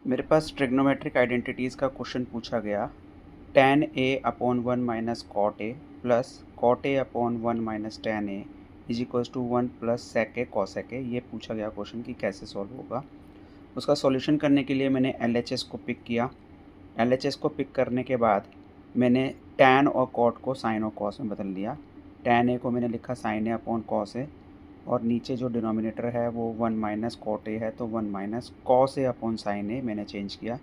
मेरे पास trigonometric identities का क्वेश्चन पूछा गया। tan a upon 1 minus cot a plus cot a upon 1 minus tan a is equals to 1 प्लस sec a cosec a। ये पूछा गया क्वेश्चन कि कैसे सॉल्व होगा। उसका सॉल्यूशन करने के लिए मैंने LHS को पिक किया। LHS को पिक करने के बाद मैंने tan और cot को sin और cos में बदल दिया। tan a को मैंने लिखा sin a upon cos a और नीचे जो डिनोमिनेटर है वो 1 माइनस कॉट ए है, तो 1 minus cos A upon sine ए मैंने चेंज किया।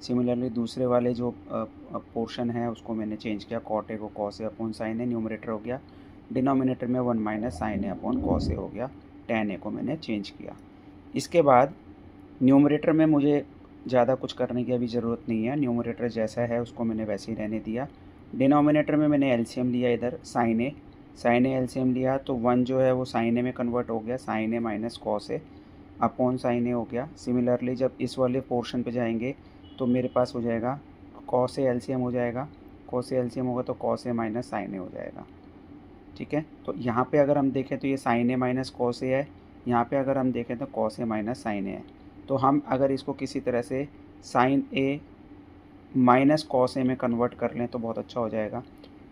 सिमिलरली दूसरे वाले जो पोर्शन है उसको मैंने चेंज किया, कॉट ए को cos A upon sine A, numerator हो गया। डिनोमिनेटर में 1 minus sign A upon cos A हो गया। tan ए को मैंने चेंज किया। इसके बाद न्यूमरेटर में मुझे ज़्यादा कुछ करने की अभी ज़रूरत नहीं है, न्यूमरेटर जैसा है उसको मैंने वैसे ही रहने दिया। डिनोमिनेटर में मैंने एलसीएम लिया, इधर साइन ए एलसीएम लिया तो 1 जो है वो साइन ए में कन्वर्ट हो गया, sign A minus cos A upon sine ए हो गया। सिमिलरली जब इस वाले पोर्शन पे जाएंगे तो मेरे पास हो जाएगा कॉस ए एलसीएम हो जाएगा, कॉस ए एलसीएम होगा तो कॉस ए माइनस साइन ए हो जाएगा। ठीक है, तो यहाँ पे अगर हम देखें तो ये sign A minus cos A है, यहाँ पे अगर हम देखें तो कॉस ए माइनस साइन ए है। तो हम अगर इसको किसी तरह से sign A minus cos A में कन्वर्ट कर लें तो बहुत अच्छा हो जाएगा।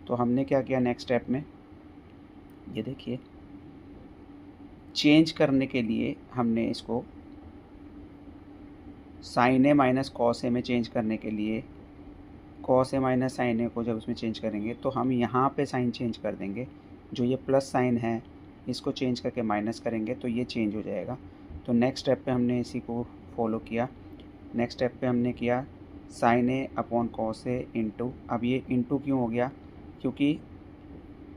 तो हमने क्या किया नेक्स्ट स्टेप में, ये देखिए, चेंज करने के लिए हमने इसको sign A minus cos A में चेंज करने के लिए कॉस ए माइनस साइन ए को जब उसमें चेंज करेंगे तो हम यहाँ पे साइन चेंज कर देंगे। जो ये प्लस साइन है इसको चेंज करके माइनस करेंगे तो ये चेंज हो जाएगा। तो नेक्स्ट स्टेप पे हमने इसी को फॉलो किया। नेक्स्ट स्टेप पे हमने किया sign A upon cos A into, अब ये इंटू क्यों हो गया, क्योंकि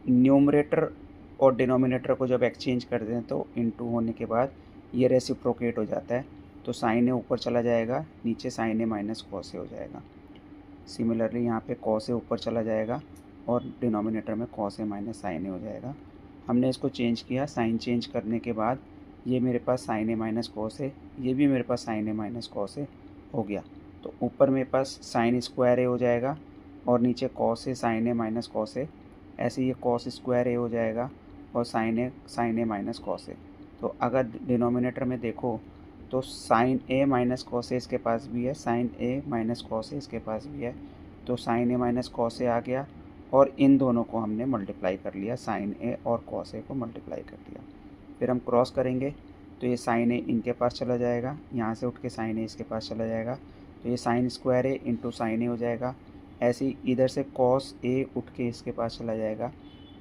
न्यूमरेटर और डिनोमिनेटर को जब एक्सचेंज कर दें तो इनटू होने के बाद ये रेसिप्रोकेट हो जाता है, तो साइन ए ऊपर चला जाएगा, नीचे sign A minus cos A हो जाएगा। सिमिलरली यहाँ पे कॉस ए ऊपर चला जाएगा और डिनोमिनेटर में कॉस ए माइनस साइन ए हो जाएगा। हमने इसको चेंज किया, साइन चेंज करने के बाद ये मेरे पास sign A minus cos A, ये भी मेरे पास sign A minus cos A हो गया। तो ऊपर मेरे पास साइन स्क्वायर ए हो जाएगा और नीचे cos A sign A minus cos A, ऐसे ये कॉस स्क्वायर ए हो जाएगा और sign A minus cos A. तो अगर डिनोमिनेटर में देखो तो sign A minus cos A इसके पास भी है, sign A minus cos A इसके पास भी है, तो sign A minus cos A आ गया और इन दोनों को हमने मल्टीप्लाई कर लिया, साइन ए और कॉस ए को मल्टीप्लाई कर लिया। फिर हम क्रॉस करेंगे तो ये साइन ए इनके पास चला जाएगा, यहाँ से उठ के साइन ए इसके पास चला जाएगा, तो ये साइन स्क्वायर ए इंटू साइन ए हो जाएगा। ऐसे ही इधर से कॉस ए उठ के इसके पास चला जाएगा,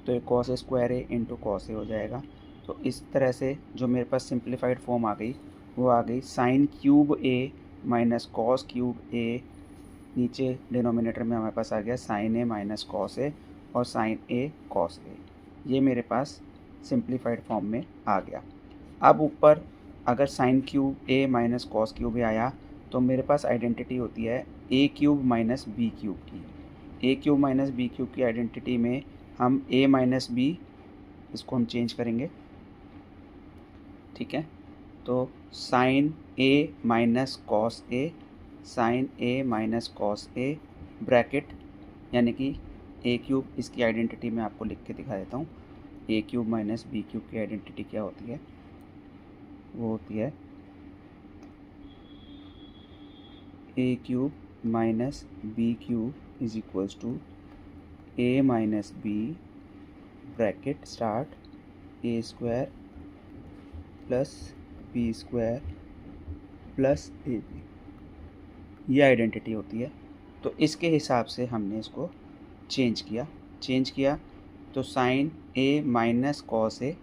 तो ये cos square A into cos A हो जाएगा। तो इस तरह से जो मेरे पास सिंप्लीफाइड फॉर्म आ गई वो आ गई साइन क्यूब ए माइनस कॉस क्यूब ए, नीचे डिनोमिनेटर में हमारे पास आ गया sign A minus cos A और साइन ए कॉस ए। ये मेरे पास सिंप्लीफाइड फॉर्म में आ गया। अब ऊपर अगर साइन क्यूब ए माइनस कॉस क्यूब ए आया तो मेरे पास आइडेंटिटी होती है A cube minus B cube की। ए क्यूब माइनस बी क्यूब की आइडेंटिटी में हम ए माइनस बी, इसको हम चेंज करेंगे। ठीक है, तो sign A minus cos A, sign A minus cos A bracket, यानी कि ए क्यूब, इसकी आइडेंटिटी मैं आपको लिख के दिखा देता हूँ। A cube minus B cube की आइडेंटिटी क्या होती है, वो होती है A cube minus B cube is equals to A minus B bracket start A square plus B square plus A B, ये आइडेंटिटी होती है। तो इसके हिसाब से हमने इसको चेंज किया तो sign A minus cos A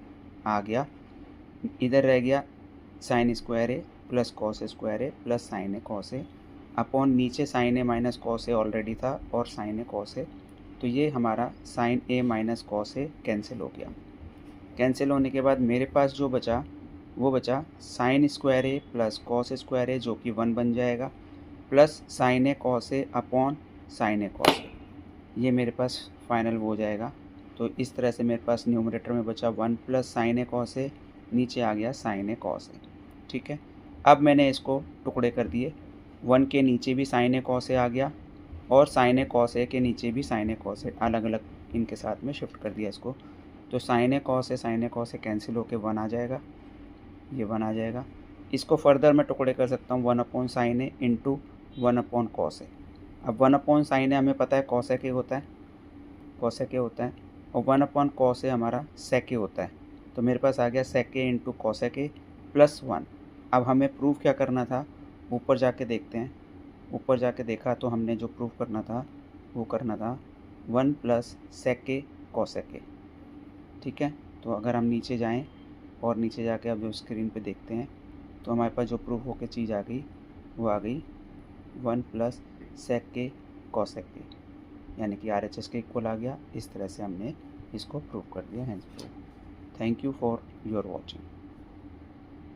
आ गया, इधर रह गया sine square A plus cos square A plus sign A cos A upon नीचे sign A minus cos A already था और साइन ए कॉस ए, तो ये हमारा sign A minus cos A cancel हो गया। कैंसिल होने के बाद मेरे पास जो बचा वो बचा साइन स्क्वायर ए प्लस कॉस स्क्वायर ए, जो कि 1 बन जाएगा, plus sign A cos A upon sine A cos A, ये मेरे पास फाइनल वो हो जाएगा। तो इस तरह से मेरे पास न्यूमरेटर में बचा 1 plus sign A cos A, नीचे आ गया साइन ए कॉस ए। ठीक है, अब मैंने इसको टुकड़े कर दिए, 1 के नीचे भी साइन ए कॉस ए आ गया और साइन ए कॉस ए के नीचे भी साइन ए कॉस ए, अलग अलग इनके साथ में शिफ्ट कर दिया इसको। तो sign A cos A cancel होकर 1 आ जाएगा, ये 1 आ जाएगा इसको फर्दर मैं टुकड़े कर सकता हूँ 1/sin a into 1/cos a। अब 1/sin a हमें पता है cos a के होता है, cos a के होता है, और 1/cos a हमारा sec a होता है। तो मेरे पास आ गया sec a into cos a के प्लस 1। अब हमें प्रूफ क्या करना था, ऊपर जाके देखते हैं। ऊपर जाके देखा तो हमने जो प्रूफ करना था वो करना था 1 प्लस sec a cos a के। ठीक है, तो अगर हम नीचे जाएं और नीचे जाके अब जो स्क्रीन पे देखते हैं तो हमारे पास जो प्रूफ होकर चीज़ आ गई वो आ गई 1 प्लस sec a cos a के, यानी कि RHS के इक्वल आ गया। इस तरह से हमने इसको प्रूव कर दिया। Hence proof. Thank you for your watching.